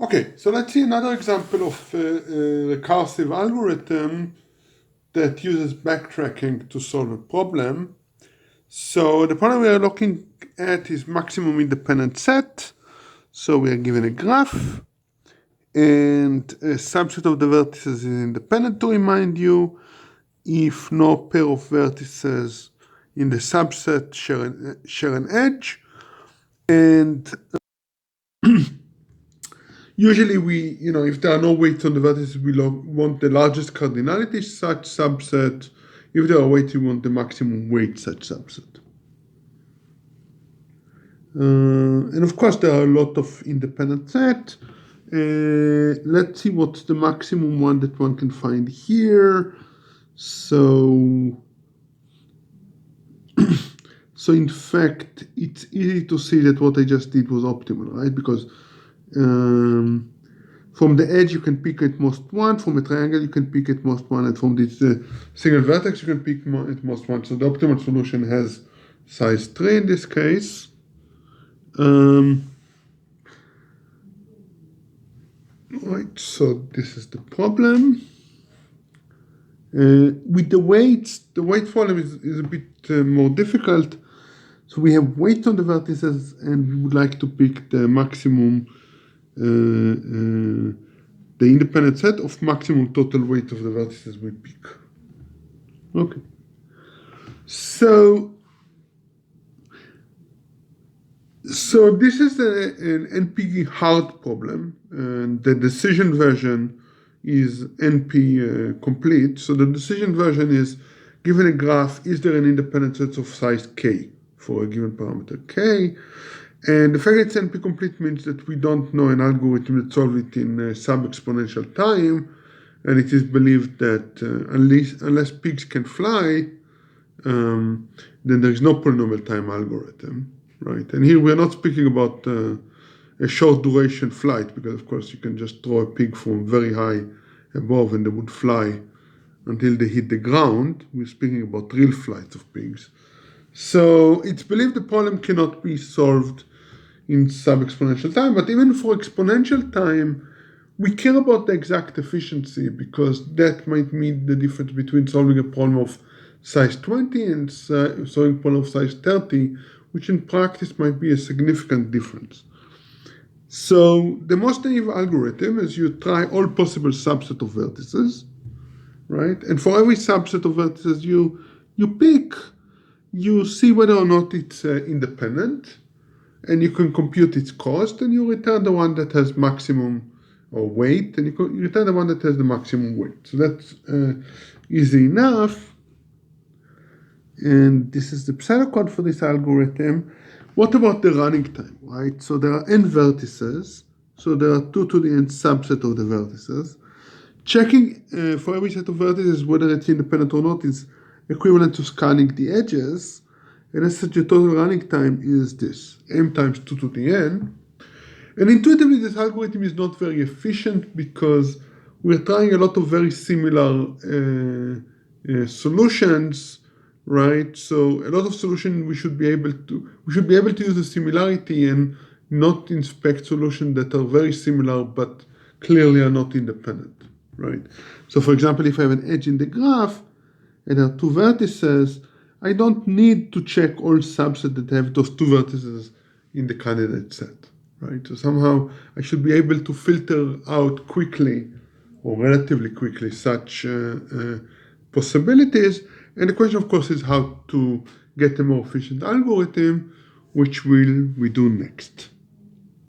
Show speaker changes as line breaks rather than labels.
Okay, so let's see another example of a recursive algorithm that uses backtracking to solve a problem. So the problem we are looking at is maximum independent set. So we are given a graph, and a subset of the vertices is independent, to remind you, if no pair of vertices in the subset share an edge. And usually we, if there are no weights on the vertices, we want the largest cardinality such subset. If there are weights, we want the maximum weight such subset. And of course, there are a lot of independent sets. Let's see what's the maximum one that one can find here. So in fact, it's easy to see that what I just did was optimal, right? Because from the edge, you can pick at most one. From a triangle, you can pick at most one. And from this single vertex, you can pick at most one. So the optimal solution has size 3 in this case. Right, so this is the problem. With the weights, the weight problem is a bit more difficult. So we have weights on the vertices, and we would like to pick the maximum, the independent set of maximum total weight of the vertices we pick. Okay. So this is an NP hard problem, and the decision version is NP complete. So the decision version is, given a graph, is there an independent set of size k for a given parameter k? And the fact that it's NP complete means that we don't know an algorithm that solves it in sub-exponential time, and it is believed that unless pigs can fly, then there is no polynomial time algorithm. Right, and here we're not speaking about a short duration flight, because of course you can just throw a pig from very high above and they would fly until they hit the ground. We're speaking about real flights of pigs. So it's believed the problem cannot be solved in sub-exponential time, but even for exponential time, we care about the exact efficiency, because that might mean the difference between solving a problem of size 20 and solving a problem of size 30, which in practice might be a significant difference. So the most naive algorithm is you try all possible subset of vertices, right? And for every subset of vertices you pick, you see whether or not it's independent, and you can compute its cost, and you return the one that has maximum or weight, and you return the one that has the maximum weight. So that's easy enough. And this is the pseudocode for this algorithm. What about the running time, right? So there are n vertices. So there are 2 to the n subset of the vertices. Checking for every set of vertices whether it's independent or not is equivalent to scanning the edges. And as such, the total running time is this, m times 2 to the n. And intuitively, this algorithm is not very efficient because we're trying a lot of very similar solutions. Right, so a lot of solutions we should be able to use the similarity and not inspect solutions that are very similar but clearly are not independent. Right. So for example, if I have an edge in the graph and there are 2 vertices, I don't need to check all subsets that have those 2 vertices in the candidate set. Right. So somehow I should be able to filter out quickly or relatively quickly such possibilities. And the question, of course, is how to get a more efficient algorithm, which we do next.